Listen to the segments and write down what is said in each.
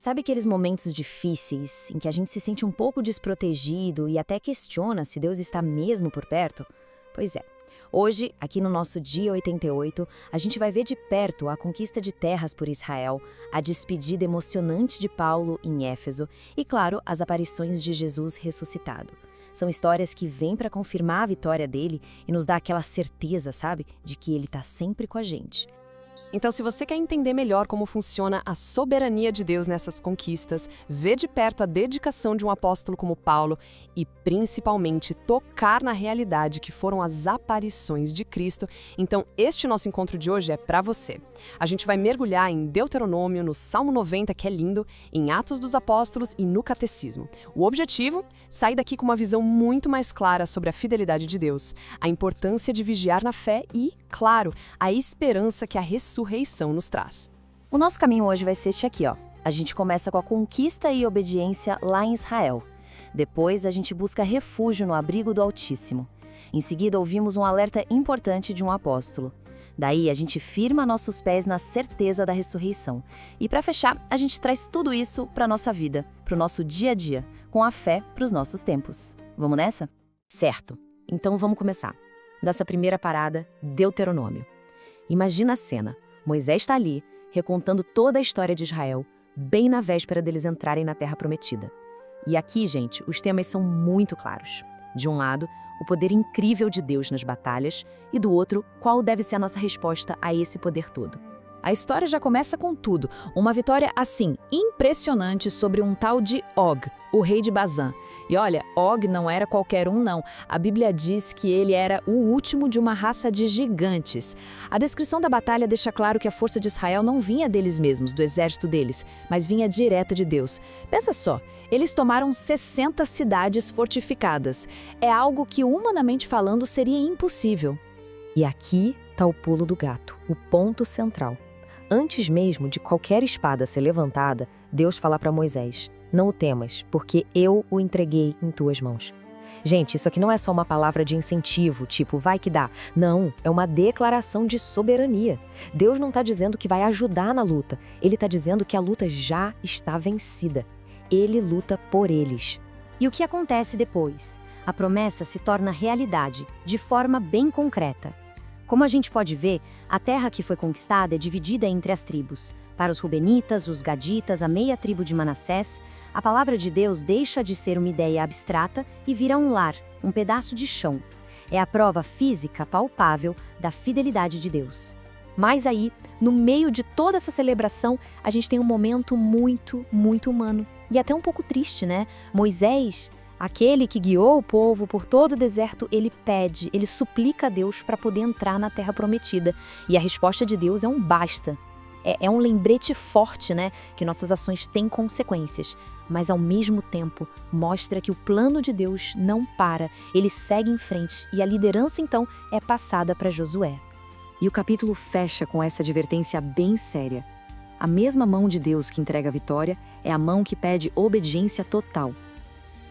Sabe aqueles momentos difíceis em que a gente se sente um pouco desprotegido e até questiona se Deus está mesmo por perto? Pois é. Hoje, aqui no nosso Dia 88, a gente vai ver de perto a conquista de terras por Israel, a despedida emocionante de Paulo em Éfeso e, claro, as aparições de Jesus ressuscitado. São histórias que vêm para confirmar a vitória dele e nos dá aquela certeza, sabe, de que ele está sempre com a gente. Então, se você quer entender melhor como funciona a soberania de Deus nessas conquistas, ver de perto a dedicação de um apóstolo como Paulo e, principalmente, tocar na realidade que foram as aparições de Cristo, então este nosso encontro de hoje é para você. A gente vai mergulhar em Deuteronômio, no Salmo 90, que é lindo, em Atos dos Apóstolos e no Catecismo. O objetivo? Sair daqui com uma visão muito mais clara sobre a fidelidade de Deus, a importância de vigiar na fé e, claro, a esperança que a ressurreição nos traz. O nosso caminho hoje vai ser este aqui, ó. A gente começa com a conquista e obediência lá em Israel. Depois, a gente busca refúgio no abrigo do Altíssimo. Em seguida, ouvimos um alerta importante de um apóstolo. Daí, a gente firma nossos pés na certeza da ressurreição. E para fechar, a gente traz tudo isso para a nossa vida, para o nosso dia a dia, com a fé para os nossos tempos. Vamos nessa? Certo. Então vamos começar. Dessa primeira parada, Deuteronômio. Imagina a cena. Moisés está ali, recontando toda a história de Israel, bem na véspera deles entrarem na Terra Prometida. E aqui, gente, os temas são muito claros. De um lado, o poder incrível de Deus nas batalhas, e do outro, qual deve ser a nossa resposta a esse poder todo. A história já começa com tudo, uma vitória assim, impressionante sobre um tal de Og, o rei de Bazã. E olha, Og não era qualquer um não, a Bíblia diz que ele era o último de uma raça de gigantes. A descrição da batalha deixa claro que a força de Israel não vinha deles mesmos, do exército deles, mas vinha direto de Deus. Pensa só, eles tomaram 60 cidades fortificadas. É algo que, humanamente falando, seria impossível. E aqui está o pulo do gato, o ponto central. Antes mesmo de qualquer espada ser levantada, Deus fala para Moisés: não o temas, porque eu o entreguei em tuas mãos. Gente, isso aqui não é só uma palavra de incentivo, tipo, vai que dá. Não, é uma declaração de soberania. Deus não está dizendo que vai ajudar na luta, ele está dizendo que a luta já está vencida. Ele luta por eles. E o que acontece depois? A promessa se torna realidade, de forma bem concreta. Como a gente pode ver, a terra que foi conquistada é dividida entre as tribos. Para os Rubenitas, os Gaditas, a meia tribo de Manassés, a palavra de Deus deixa de ser uma ideia abstrata e vira um lar, um pedaço de chão. É a prova física palpável da fidelidade de Deus. Mas aí, no meio de toda essa celebração, a gente tem um momento muito, muito humano. E até um pouco triste, né? Moisés, aquele que guiou o povo por todo o deserto, ele pede, ele suplica a Deus para poder entrar na Terra Prometida. E a resposta de Deus é um basta. É um lembrete forte, né? Que nossas ações têm consequências. Mas, ao mesmo tempo, mostra que o plano de Deus não para. Ele segue em frente e a liderança, então, é passada para Josué. E o capítulo fecha com essa advertência bem séria. A mesma mão de Deus que entrega a vitória é a mão que pede obediência total.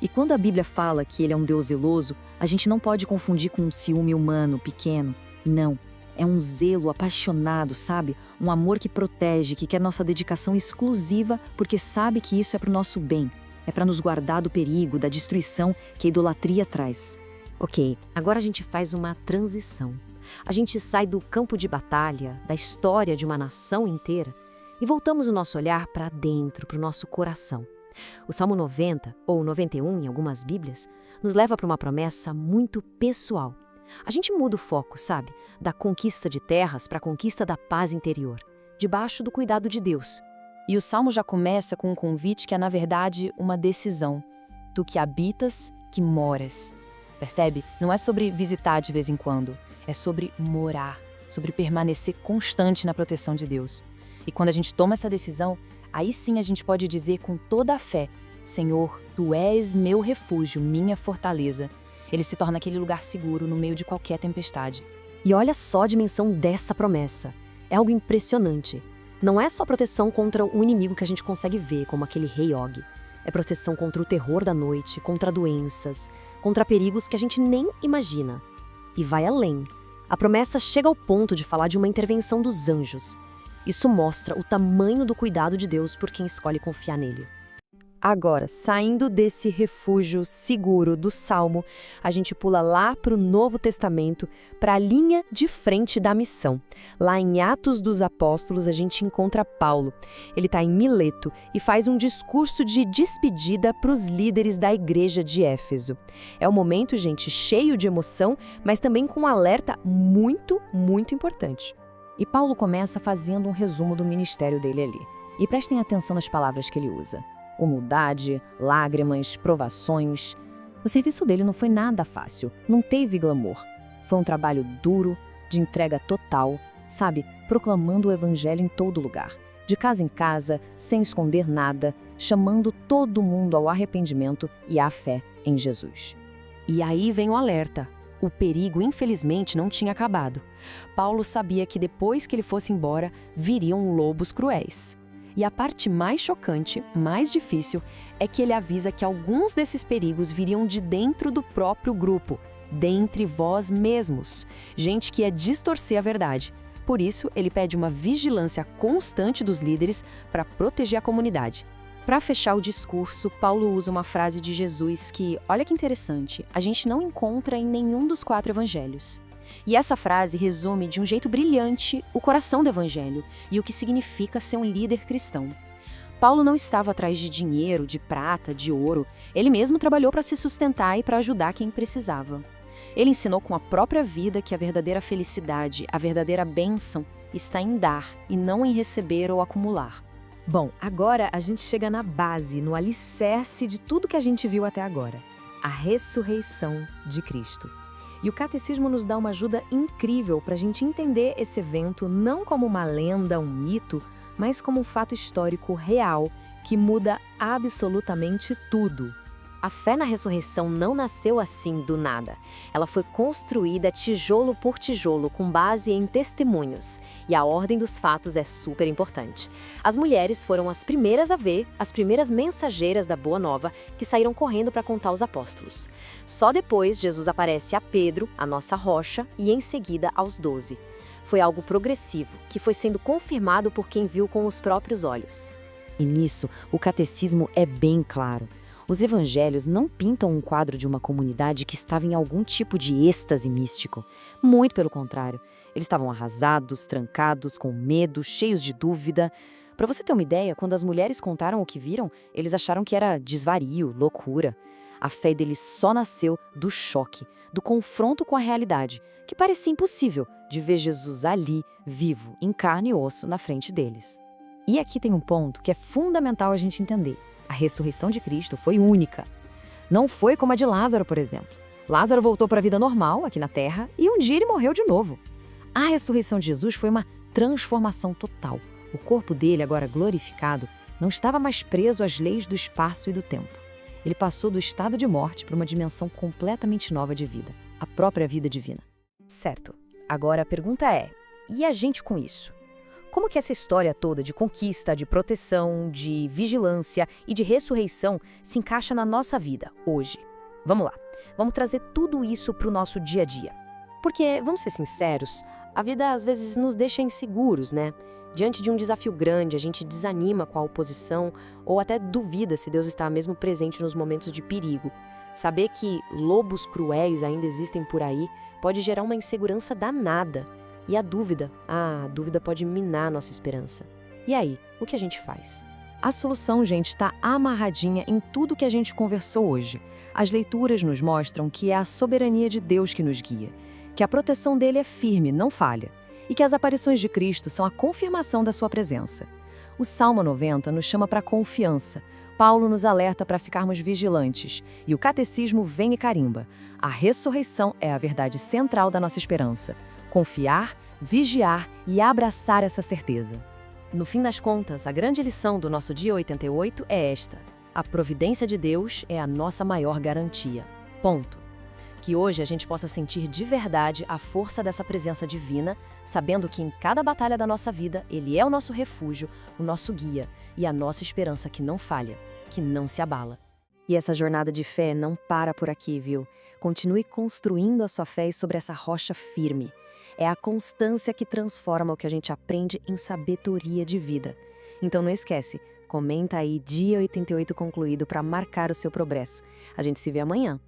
E quando a Bíblia fala que ele é um Deus zeloso, a gente não pode confundir com um ciúme humano, pequeno. Não. É um zelo apaixonado, sabe? Um amor que protege, que quer nossa dedicação exclusiva, porque sabe que isso é para o nosso bem. É para nos guardar do perigo, da destruição que a idolatria traz. Ok, agora a gente faz uma transição. A gente sai do campo de batalha, da história de uma nação inteira, e voltamos o nosso olhar para dentro, para o nosso coração. O Salmo 90, ou 91 em algumas Bíblias, nos leva para uma promessa muito pessoal. A gente muda o foco, sabe? Da conquista de terras para a conquista da paz interior, debaixo do cuidado de Deus. E o Salmo já começa com um convite que é, na verdade, uma decisão. Tu que habitas, que moras. Percebe? Não é sobre visitar de vez em quando, é sobre morar, sobre permanecer constante na proteção de Deus. E quando a gente toma essa decisão, aí sim a gente pode dizer com toda a fé: Senhor, Tu és meu refúgio, minha fortaleza. Ele se torna aquele lugar seguro no meio de qualquer tempestade. E olha só a dimensão dessa promessa. É algo impressionante. Não é só proteção contra o inimigo que a gente consegue ver, como aquele rei Og. É proteção contra o terror da noite, contra doenças, contra perigos que a gente nem imagina. E vai além. A promessa chega ao ponto de falar de uma intervenção dos anjos. Isso mostra o tamanho do cuidado de Deus por quem escolhe confiar nele. Agora, saindo desse refúgio seguro do Salmo, a gente pula lá para o Novo Testamento, para a linha de frente da missão. Lá em Atos dos Apóstolos, a gente encontra Paulo. Ele está em Mileto e faz um discurso de despedida para os líderes da igreja de Éfeso. É um momento, gente, cheio de emoção, mas também com um alerta muito, muito importante. E Paulo começa fazendo um resumo do ministério dele ali. E prestem atenção nas palavras que ele usa. Humildade, lágrimas, provações. O serviço dele não foi nada fácil, não teve glamour. Foi um trabalho duro, de entrega total, sabe? Proclamando o evangelho em todo lugar. De casa em casa, sem esconder nada, chamando todo mundo ao arrependimento e à fé em Jesus. E aí vem o alerta. O perigo, infelizmente, não tinha acabado. Paulo sabia que depois que ele fosse embora, viriam lobos cruéis. E a parte mais chocante, mais difícil, é que ele avisa que alguns desses perigos viriam de dentro do próprio grupo, dentre vós mesmos, gente que ia distorcer a verdade. Por isso, ele pede uma vigilância constante dos líderes para proteger a comunidade. Para fechar o discurso, Paulo usa uma frase de Jesus que, olha que interessante, a gente não encontra em nenhum dos 4 evangelhos. E essa frase resume de um jeito brilhante o coração do evangelho e o que significa ser um líder cristão. Paulo não estava atrás de dinheiro, de prata, de ouro. Ele mesmo trabalhou para se sustentar e para ajudar quem precisava. Ele ensinou com a própria vida que a verdadeira felicidade, a verdadeira bênção, está em dar e não em receber ou acumular. Bom, agora a gente chega na base, no alicerce de tudo que a gente viu até agora. A ressurreição de Cristo. E o Catecismo nos dá uma ajuda incrível para a gente entender esse evento não como uma lenda, um mito, mas como um fato histórico real que muda absolutamente tudo. A fé na ressurreição não nasceu assim do nada. Ela foi construída tijolo por tijolo com base em testemunhos. E a ordem dos fatos é super importante. As mulheres foram as primeiras a ver, as primeiras mensageiras da Boa Nova que saíram correndo para contar aos apóstolos. Só depois Jesus aparece a Pedro, a nossa rocha, e em seguida aos 12. Foi algo progressivo, que foi sendo confirmado por quem viu com os próprios olhos. E nisso, o catecismo é bem claro. Os evangelhos não pintam um quadro de uma comunidade que estava em algum tipo de êxtase místico. Muito pelo contrário. Eles estavam arrasados, trancados, com medo, cheios de dúvida. Para você ter uma ideia, quando as mulheres contaram o que viram, eles acharam que era desvario, loucura. A fé deles só nasceu do choque, do confronto com a realidade, que parecia impossível de ver Jesus ali, vivo, em carne e osso, na frente deles. E aqui tem um ponto que é fundamental a gente entender. A ressurreição de Cristo foi única. Não foi como a de Lázaro, por exemplo. Lázaro voltou para a vida normal, aqui na Terra, e um dia ele morreu de novo. A ressurreição de Jesus foi uma transformação total. O corpo dele, agora glorificado, não estava mais preso às leis do espaço e do tempo. Ele passou do estado de morte para uma dimensão completamente nova de vida, a própria vida divina. Certo. Agora a pergunta é, e a gente com isso? Como que essa história toda de conquista, de proteção, de vigilância e de ressurreição se encaixa na nossa vida, hoje? Vamos lá, vamos trazer tudo isso para o nosso dia a dia. Porque, vamos ser sinceros, a vida às vezes nos deixa inseguros, né? Diante de um desafio grande, a gente desanima com a oposição ou até duvida se Deus está mesmo presente nos momentos de perigo. Saber que lobos cruéis ainda existem por aí pode gerar uma insegurança danada. E a dúvida pode minar nossa esperança. E aí, o que a gente faz? A solução, gente, está amarradinha em tudo que a gente conversou hoje. As leituras nos mostram que é a soberania de Deus que nos guia, que a proteção dele é firme, não falha, e que as aparições de Cristo são a confirmação da sua presença. O Salmo 90 nos chama para a confiança. Paulo nos alerta para ficarmos vigilantes. E o Catecismo vem e carimba. A ressurreição é a verdade central da nossa esperança. Confiar, vigiar e abraçar essa certeza. No fim das contas, a grande lição do nosso dia 88 é esta: a providência de Deus é a nossa maior garantia. Ponto. Que hoje a gente possa sentir de verdade a força dessa presença divina, sabendo que em cada batalha da nossa vida, Ele é o nosso refúgio, o nosso guia e a nossa esperança que não falha, que não se abala. E essa jornada de fé não para por aqui, viu? Continue construindo a sua fé sobre essa rocha firme. É a constância que transforma o que a gente aprende em sabedoria de vida. Então não esquece, comenta aí dia 88 concluído para marcar o seu progresso. A gente se vê amanhã.